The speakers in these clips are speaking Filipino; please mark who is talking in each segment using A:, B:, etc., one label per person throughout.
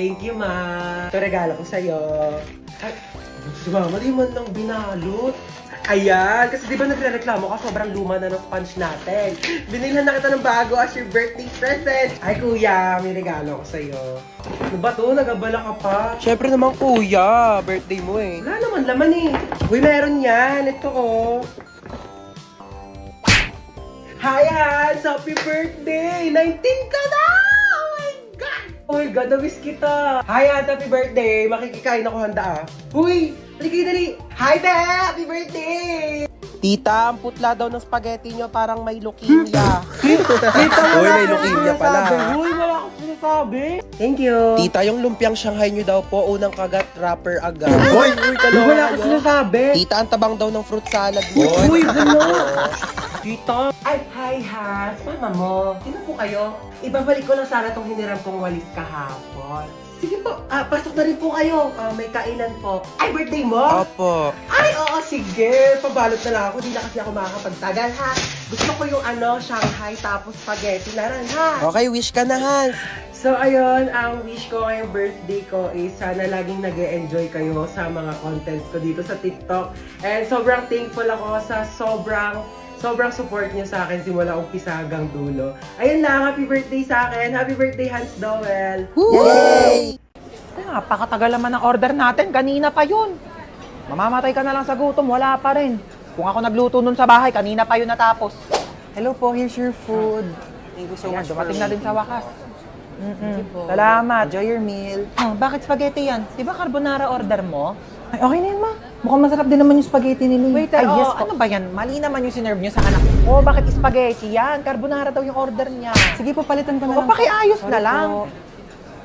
A: Thank you, ma. Ito regalo ko sa'yo. Ay, si mama, di man lang binalot. Ayan, kasi di ba nagre-reklamo ka, sobrang luma na ng sponge natin. Binilhan na kita ng bago as your birthday present. Ay, kuya, may regalo ko sa'yo. Ano ba to? Nagabala ka pa? Siyempre naman, kuya. Birthday mo eh. Wala naman laman eh. Uy, meron yan. Ito oh. Hi, Hans! Happy birthday! 19 ka na! Oh my God! Oh my God, na-miss kita! Hi, Hans! Happy birthday! Makikikain ako handa ah. Uy! Dali dali! Hi, Be! Happy birthday! Tita, ang putla daw ng spaghetti nyo parang may leukemia. Uy, may leukemia pala. Uy, wala akong sinasabi. Thank you. Tita, yung lumpiang Shanghai nyo daw po, unang kagat, wrapper agad. Uy, kaloka. Wala akong sinasabi. Tita, ang tabang daw ng fruit salad mo. Uy, ano? Tita. Ay, hi, Has. Mama mo. Sino po kayo? Ibabalik ko lang sana tong hiniram kong walis kahapon. Sige po, pasok na rin po kayo. May kainan po. Ay, birthday mo? Opo. Ay, oo, sige. Pabalot na lang ako. Di na kasi ako makakapagtagal, ha? Gusto ko yung Shanghai tapos spaghetti na rin, ha? Okay, wish ka na, Hans. So, ayun, ang wish ko ngayong birthday ko is sana laging nag-e-enjoy kayo sa mga contents ko dito sa TikTok. And sobrang thankful ako sa sobrang support niyo sa akin simula umpisa hanggang dulo. Ayun lang, happy birthday sa akin. Happy birthday, Hans Dowell.
B: Yay! Napakatagal naman ang order natin. Kanina pa yun. Mamamatay ka na lang sa gutom. Wala pa rin. Kung ako nagluto nun sa bahay, kanina pa yun natapos.
C: Hello po, here's your food.
A: Thank you so
B: Ayan,
A: much.
B: dumating na din sa wakas.
C: Po.
B: Salamat.
C: Enjoy your meal.
B: Oh, bakit spaghetti yan? Di ba carbonara order mo? Ay, okay na yan, ma. Mukhang masarap din naman yung spaghetti nila. Wait,
C: Ay, yes po.
B: ano ba yan? Mali naman yung sinerve nyo sa anak ko. Oh, bakit spaghetti yan? Carbonara daw yung order niya.
C: Sige po, palitan ko na
B: O,
C: lang.
B: pakiayos na
C: Sorry
B: lang.
C: po.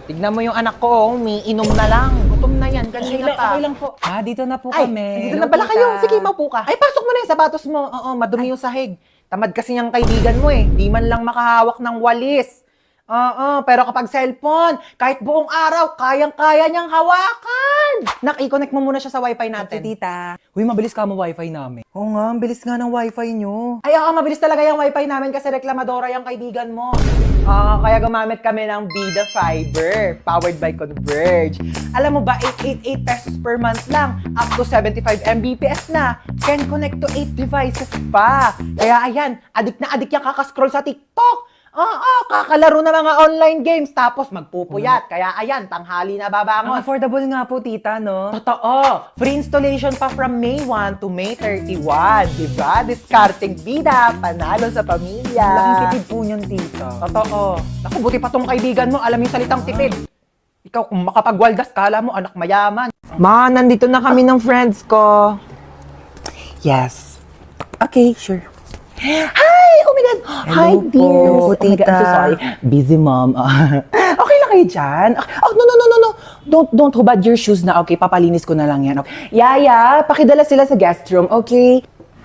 B: Tignan mo yung anak ko, umiinom na lang. Gutom na yan, kanina pa.
C: Okay lang po. Dito na po
B: Ay,
C: kami.
B: dito
C: Hello,
B: na pala
C: tita.
B: kayo. Sige, maupo ka. Ay, pasok mo na yung sapatos mo. Oo, madumi yung sahig. Tamad kasi niyang kaibigan mo eh. Di man lang makahawak ng walis. Oo, pero kapag cellphone, kahit buong araw, kayang-kaya niyang hawakan. Nak, i-connect mo muna siya sa wifi natin.
C: Okay, tita.
B: Uy, mabilis ka mo wifi namin.
C: Oo nga, ang bilis nga ng wifi nyo.
B: Ay, oo, mabilis talaga yung wifi namin kasi reklamadora yung kaibigan mo. Kaya gumamit kami ng Bida Fiber, powered by Converge. Alam mo ba, 888 pesos per month lang, up to 75 Mbps na. Can connect to 8 devices pa. Kaya ayan, adik na adik yung kakascroll sa TikTok. Oo, kakalaro na mga online games, tapos magpupuyat. Kaya ayan, tanghali na
C: Ang
B: babangon.
C: affordable nga po, tita, no?
B: Totoo. Free installation pa from May 1 to May 31. Diba? Discarding bida, panalo sa pamilya.
C: Laking tipid po niyan, tita.
B: Totoo. Naku, buti pa tong kaibigan mo, alam yung salitang tipid. Ikaw, kung makapagwaldas, kala mo, anak mayaman. Ma, nandito na kami ng friends ko.
C: Yes. Okay, sure.
B: Hi! Oh my God! Hi,
C: Hello
B: dear!
C: po,
B: Oh my God, I'm so
C: tita.
B: sorry. Busy, mom. Okay lang kayo dyan? Oh, no. Don't hubad your shoes na. Okay, papalinis ko na lang yan. Okay. Yaya, pakidala sila sa guest room, okay?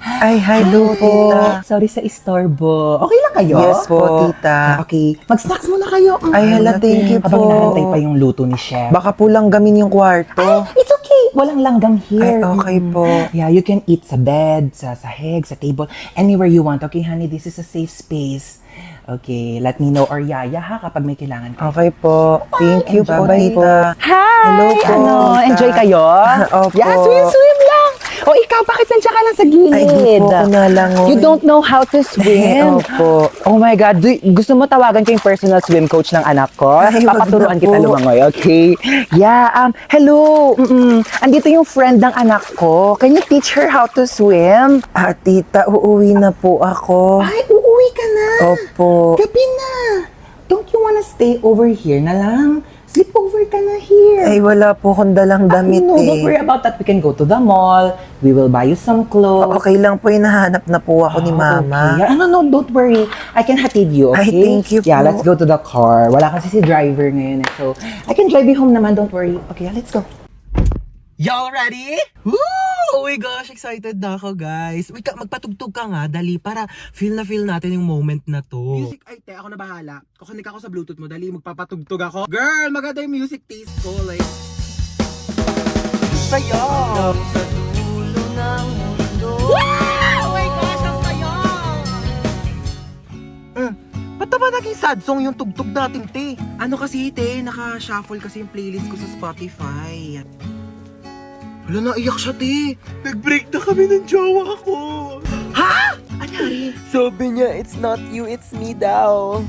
C: Ay, hello, tita.
B: Sorry sa istorbo. Okay lang kayo?
C: Yes po, tita.
B: Okay. Mag-snacks muna kayo.
C: Ay, hala, thank you
B: Habang
C: po.
B: inaantay pa yung luto ni Chef.
C: Baka po langgamin yung kwarto.
B: It's okay. Walang langgam
C: Ay,
B: here.
C: okay po.
B: Yeah, you can eat sa bed, sa sahig, sa table, anywhere you want. Okay, honey, this is a safe space. Okay, let me know or yaya ha kapag may kailangan ka.
C: Okay po. Thank you po,
B: Enjoy.
C: tita.
B: Hi!
C: Hello po,
B: Ano,
C: tita.
B: enjoy kayo?
C: Opo.
B: Yeah, swim lang! O ikaw, bakit nandiyan ka lang sa gilid?
C: Ay, di po ako nalangoy.
B: You don't know how to swim?
C: Opo.
B: Oh my God, gusto mo tawagan ko yung personal swim coach ng anak ko?
C: Ay, wag
B: Papaturuan
C: na
B: kita
C: po.
B: lumangoy, okay? Yeah, hello! Andito yung friend ng anak ko. Can you teach her how to swim?
C: Tita, uuwi na po ako.
B: Ay, uuwi ka na!
C: Opo.
B: Gabi na! Don't you wanna stay over here na lang? Sleep over ka na here.
C: Ay, wala po akong dalang damit
B: No, don't worry
C: eh.
B: about that. We can go to the mall. We will buy you some clothes.
C: Okay lang po, hinahanap na po ako ni Mama.
B: Okay. No, don't worry. I can hatid you, okay?
C: Ay, thank you
B: Yeah,
C: po.
B: let's go to the car. Wala kasi si driver ngayon eh. So, I can drive you home naman. Don't worry. Okay, let's go.
A: Y'all ready? Woo! Oh my gosh, excited na ako, guys. Uy, magpatugtog ka nga, dali, para feel natin yung moment na to. Music, ay, te, ako na bahala. Kukunik ako sa Bluetooth mo, dali, magpapatugtog ako. Girl, maganda yung music taste ko, like. Saya! Sa dulo ng mundo. Wow! Oh my gosh, ang saya! Ba't
B: naman naging sad song yung tugtog natin, te? Ano kasi, te? Naka-shuffle kasi yung playlist ko sa Spotify. Wala, naiyak siya, te. Nag-break na kami ng jowa ko. Ha? Anyari?
C: Sabi niya, it's not you, it's me daw.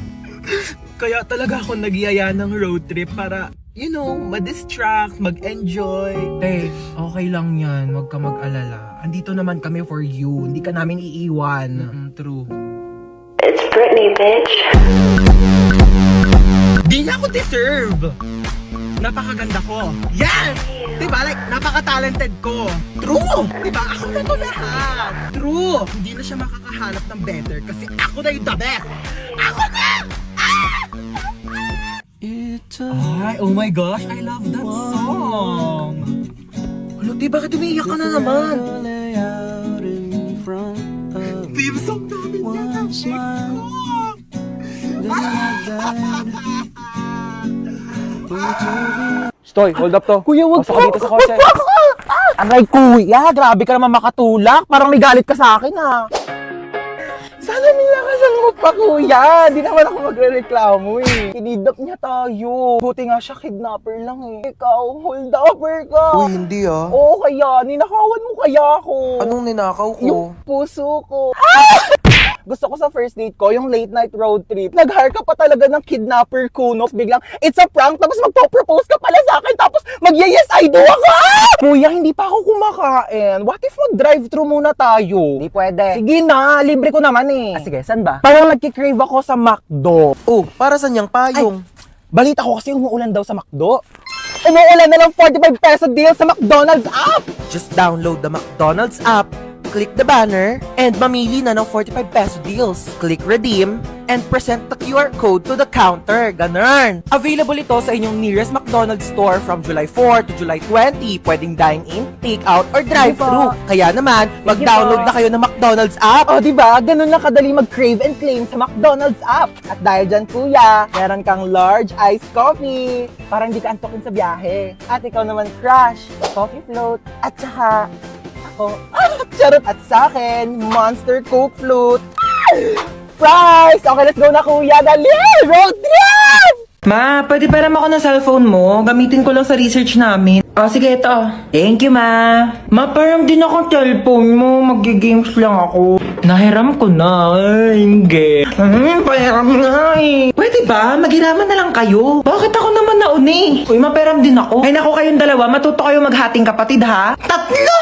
B: Kaya talaga ako nagyaya ng road trip para, you know, ma-distract, mag-enjoy. Te, okay lang yan. Huwag ka mag-alala. Andito naman kami for you. Hindi ka namin iiwan. True.
D: It's Britney, bitch.
B: Di na ako deserve. Napakaganda ko. Yes! Diba? Like, napaka-talented ko. True! Diba? Ako na to lahat. True! Hindi na siya makakahanap ng better kasi ako na yung the best. Ako na! Ay, oh my gosh, I love that song. Ano, di, bakit umiiyak ka na naman? Theme song namin yan,
C: Stoy, hold up to.
B: Kuya, wag
C: Pasok ka dito sa kotse.
B: Aray, kuya, grabe ka naman makatulak. Parang may galit ka sa akin, ha? Sana nilakasan mo pa, kuya. Di naman ako magre-reklamo, eh. Kinidnap niya tayo. Buti nga siya, kidnapper lang, eh. Ikaw, hold-upper ka.
C: Uy, hindi ah.
B: Oo, kaya. Ninakawan mo kaya ako.
C: Anong ninakaw ko?
B: Yung puso ko. Gusto ko sa first date ko, yung late night road trip. Nag-hire ka pa talaga ng kidnapper kuno. Biglang, it's a prank, tapos magpo-propose ka pala sa akin, tapos mag-yes I do ako! Kuya, hindi pa ako kumakain. What if mag-drive-thru muna tayo? Hindi pwede. Sige na, libre ko naman eh. Sige, saan ba? Parang nagkikrave ako sa McDo.
C: Oh, para saan yung payong?
B: Balita ko kasi umuulan daw sa McDo. Umuulan na lang 45 peso deal sa McDonald's app!
C: Just download the McDonald's app, click the banner, and mamili na ng 45 peso deals. Click redeem, and present the QR code to the counter. Ganun! Available ito sa inyong nearest McDonald's store from July 4 to July 20. Pwedeng dine-in, take-out, or drive-thru. Kaya naman, mag-download na kayo ng McDonald's app.
B: O, diba? Ganun lang kadali mag-crave and claim sa McDonald's app. At dahil dyan, kuya, meron kang large iced coffee. Parang di ka antokin sa biyahe. At ikaw naman, crush, coffee float, at saka ako, charot. At sa akin, Monster Coke Float. Fries! Okay, let's go na, kuya. Dali! Road trip!
E: Ma, pwede pa naman ako ng cellphone mo? Gamitin ko lang sa research namin. Oh, sige, ito. Thank you, ma. Ma, parang din akong cellphone mo. Mag-games lang ako. Nahiram ko na. Ay, hindi. Pahiram na eh. Pwede ba? Maghiraman na lang kayo. Bakit ako naman nauni? Uy, maperam din ako. Ay, naku, kayong dalawa. Matuto kayo maghating kapatid, ha? Tatlo!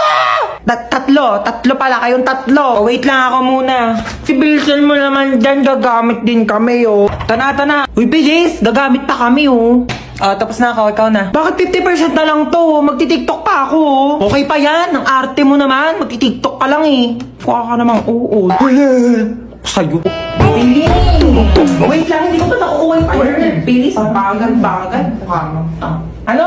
E: Tatlo pala kayong tatlo. Oh, wait lang ako muna. Si Bilson mo naman dyan, gagamit din kami, oh. Tana. Uy, bilis, gagamit pa kami, oh. Tapos na ako, ikaw na. Bakit 50% na lang to? Magti-tiktok pa ako, oh. Okay pa yan, ang arte mo naman. Magti-tiktok ka lang, eh. Kuha ka namang oo. Sa'yo. Bilis! Wait lang, hindi ko pa nakukuha yung word. Bilis, bagal. Ano?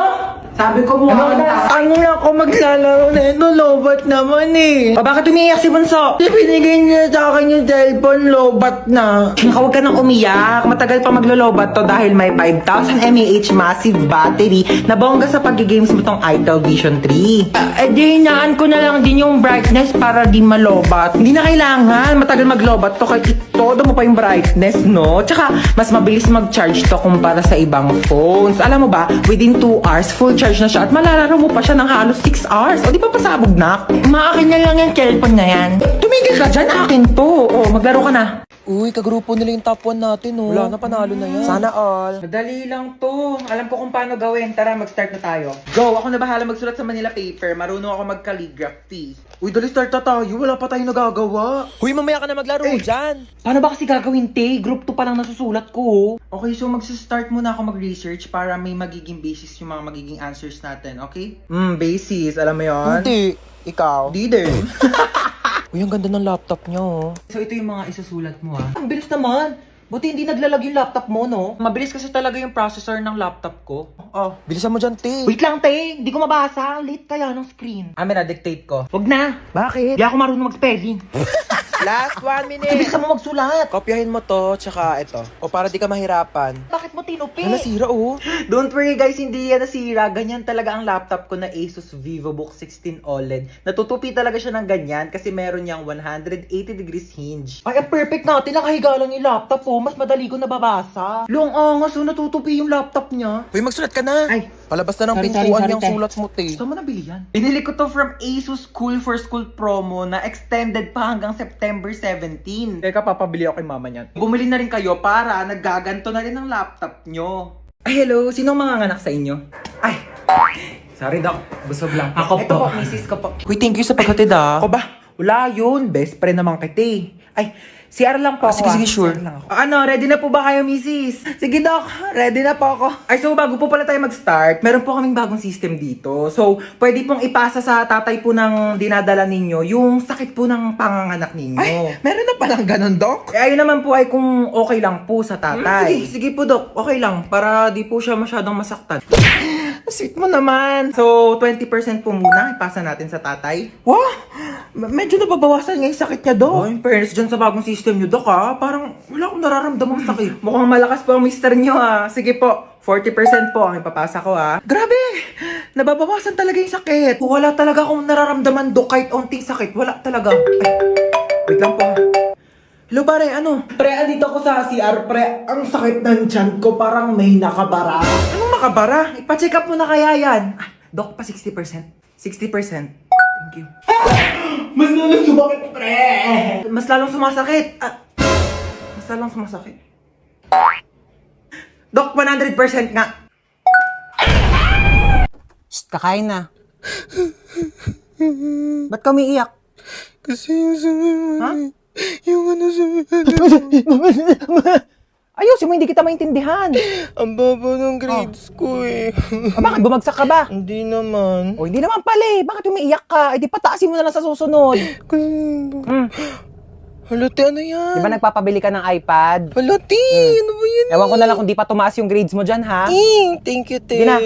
E: Sabi ko mo, ano na ako maglalaro na ito, lobat naman eh. Bakit umiiyak si Bunso? Binigay niya sa akin yung cellphone, lobat na. Huwag ka nang umiyak. Matagal pa maglo-lobat to dahil may 5,000 mAh massive battery na bongga sa pag-games mo tong Itel Vision 3. Di hinaan ko na lang din yung brightness para di malobat. Hindi na kailangan matagal maglobat to kahit itodo mo pa yung brightness, no? Tsaka, mas mabilis mag-charge to kumpara sa ibang phones. Alam mo ba, within 2 hours, full charge na siya at malalaro mo pa siya ng halos 6 hours. O di pa pasabog na? Maakin na lang yung cellphone na yan. Tumigil ka dyan, akin to. O, maglaro ka na.
C: Uy, kagrupo nila yung top 1 natin, oh. Wala na, panalo na yan. Sana all.
E: Madali lang to. Alam ko kung paano gawin. Tara, mag-start na tayo. Go! Ako na bahala magsulat sa Manila paper. Marunong ako mag-calligraphy.
C: Uy, dali start na tayo. Wala pa tayong nagagawa. Uy, mamaya ka na maglaro dyan.
E: Paano ba kasi gagawin, te? Group 2 pa lang nasusulat ko. Okay, so mag-start muna ako mag-research para may magiging basis yung mga magiging answers natin, okay?
B: Basis, alam mo yon?
C: Hindi. Ikaw.
B: Leader.
C: Uy, ang ganda ng laptop niyo, oh.
E: So ito yung mga isusulat mo, ha?
B: Ang bilis naman. Buti hindi naglalag yung laptop mo, no?
E: Mabilis kasi talaga yung processor ng laptop ko.
B: Oh.
C: Bilisan mo dyan, te.
E: Wait lang, te! Hindi ko mabasa. Late kaya ng screen.
B: Amin na, dictate ko.
E: Wag na!
B: Bakit?
E: Hindi ako marunong mag-spelling.
C: Last 1 minute.
B: Bilisan mo magsulat.
C: Kopyahin mo to, tsaka ito. O para di ka mahirapan.
B: Bakit mo tinupi?
C: Ano, nasira oh.
E: Don't worry guys, hindi yan nasira. Ganyan talaga ang laptop ko na Asus VivoBook 16 OLED. Natutupi talaga siya ng ganyan kasi meron niyang 180 degrees hinge.
B: Ay, ang perfect natin. Nakahiga lang yung laptop oh. Mas madali ko nababasa.
E: Long angas, natutupi yung laptop niya.
C: Uy, magsulat ka na.
E: Ay,
C: Palabas na ng
B: Sorry,
C: pintuan
B: sorry,
C: yung
B: te.
C: sulat mo, te.
E: saan mo nabili yan? Binili ko to from Asus Cool for School promo na extended pa hanggang September 17. Teka, papabili ako kay mama niyan. Bumili na rin kayo para nagaganto na rin ang laptop nyo. Ay, hello. Sinong mga anak sa inyo? Ay, sorry Doc. Busog lang. Ako Ito po, misis ko po.
C: Uy, thank you sa paghatid ah.
E: Ako ba? Wala yun. Best friend naman kita. Ay, CR lang po ako.
C: sige, sure.
E: CR lang ako. Ano, ready na po ba kayo, misis? Sige, Doc. Ready na po ako. Ay, so bago po pala tayo mag-start, meron po kaming bagong system dito. So, pwede pong ipasa sa tatay po ng dinadala ninyo yung sakit po ng panganganak ninyo.
C: Ay, meron na palang ganun, Doc.
E: Eh, ayun naman po ay kung okay lang po sa tatay. Sige po, Doc. Okay lang. Para di po siya masyadong masaktan.
C: Sweet mo naman.
E: So, 20% po muna ipasa natin sa tatay.
C: Wow, medyo nababawasan nga yung sakit niya, Doc.
E: Oh, in fairness dyan sa bagong system nyo, Doc, ha? Parang wala akong nararamdamang sakit. Mukhang malakas po ang mister nyo, ha? Sige po, 40% po ang ipapasa ko, ha?
C: Grabe, nababawasan talaga yung sakit.
E: Wala talaga akong nararamdaman, Doc, kahit onting sakit. Wala talaga. Ay, wait lang po, ha? Hello, pare, ano?
A: Pre, andito ako sa CR, pre. Ang sakit ng tiyan ko, parang may nakabara.
E: Anong makabara? Ipa-check up mo na kaya yan. Ah, Doc, pa 60%. 60%. Thank you.
A: Mas lalo sumakit, pre.
E: Mas lalong sumasakit. Ah, mas lalong sumasakit. Doc, 100% nga.
B: Shh, kakain na. Ba't ka umiiyak?
C: Kasi yung
B: Ha?
C: yung ano
B: Ayusin mo, hindi kita maintindihan.
C: ang baba ng grades ko eh.
B: Bakit bumagsak ka ba?
C: Hindi naman.
B: O, hindi naman pala eh. Bakit umiiyak ka? Eh, di pataasin mo na lang sa susunod.
C: Kasi, halati, ano yan?
B: Di ba nagpapabili ka ng iPad?
C: Halati, ano ba yan?
B: Ewan ko na lang kung di pa tumaas yung grades mo dyan, ha?
C: Thank you, te.
B: Sige na.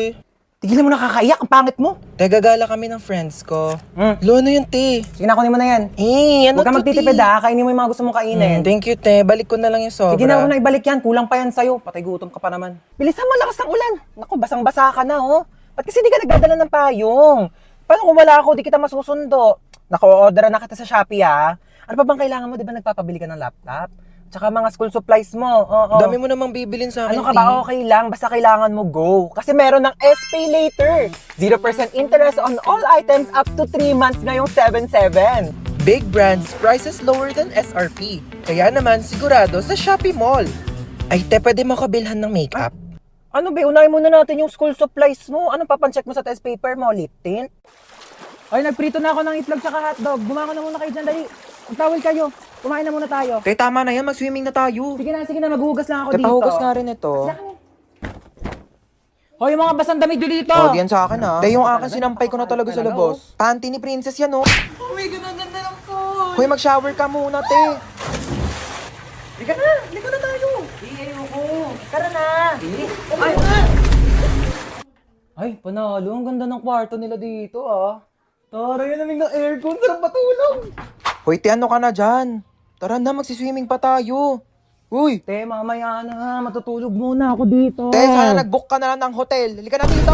B: Tigilan mo nakakaiyak, ang pangit mo.
C: Gagala kami ng friends ko.
B: Mm.
C: Lo, ano yun, te?
B: Sige na, kunin mo na yan.
C: Ano
B: Huwag ka
C: to,
B: magtitipid
C: te?
B: ha, kainin mo yung mga gusto mong kainin.
C: Thank you, te. Balik ko na lang yung sobra.
B: Sige na, huwag na ibalik yan. Kulang pa yan sa'yo. Patay gutom ka pa naman. Bilisan mo, lakas ng ulan. Naku, basang-basa ka na, oh. Ba't kasi di ka nagdadala ng payong? Paano kung wala ako, di kita masusundo? Naku, order na kita sa Shopee, ha? Ano pa bang kailangan mo? Di ba nagpapabili ka ng laptop? Tsaka mga school supplies mo. Oo.
C: Dami mo namang bibilin sa akin,
B: Ano ka ba? Okay lang. Basta kailangan mo go. Kasi meron ng SPay later. 0% interest on all items up to 3 months ngayong 7/7.
C: Big brands, prices lower than SRP. Kaya naman, sigurado sa Shopee Mall. Ay, te, pwede makabilhan ng makeup?
B: Ano ba? Unahin muna natin yung school supplies mo. Anong papancheck mo sa test paper mo? Lip tint? Ay, nagprito na ako ng itlog tsaka hotdog. Bumangon na muna kayo dyan, dali. Magtawal kayo. Kumain na muna tayo.
C: Te, tama na yan. Mag-swimming na tayo.
B: Sige na, maghuhugas lang ako
C: Te,
B: dito.
C: pahugas nga rin ito.
B: Hoy, yung mga basang damit nyo dito.
C: Oh, diyan sa akin ha. Te, yung akin sinampay ko na talaga sa labos. Panty ni Princess yan, oh.
E: Oh my God, ang ganda ng phone.
C: Hoy, mag-shower ka muna, te.
E: Liga na tayo. Ayoko.
B: Tara na. Ay, panalo. Ang ganda ng kwarto nila dito, ah. Tara, yan naming ng aircon. Sarap matulog.
C: Hoy, te, ano ka na dyan? Tara na, magsiswimming pa tayo. Uy,
B: Te, mamaya na. Matutulog muna ako dito.
C: te, sana nag-book ka na lang ng hotel. Halika na dito.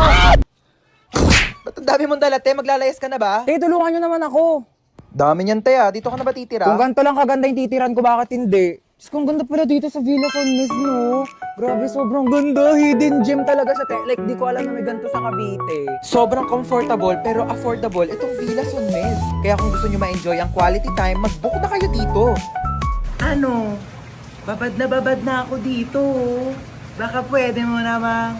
C: Ba't ang dami mong dala, te? Maglalayas ka na ba?
B: Te, tulungan nyo naman ako.
C: Dami niyan, te, ah. Dito ka na ba titira?
B: Kung ganito lang kaganda yung titiran ko, bakit hindi? Diyos, kung ganda pala dito sa Villa San Mes, no? Grabe, sobrang ganda. Hidden gem talaga siya, te. Like, di ko alam na may ganito sa Cavite.
C: Sobrang comfortable pero affordable itong Villa San Mes. Kaya kung gusto nyo ma-enjoy ang quality time, mag-book na kayo dito.
E: Ano? Babad na ako dito. Baka pwede mo namang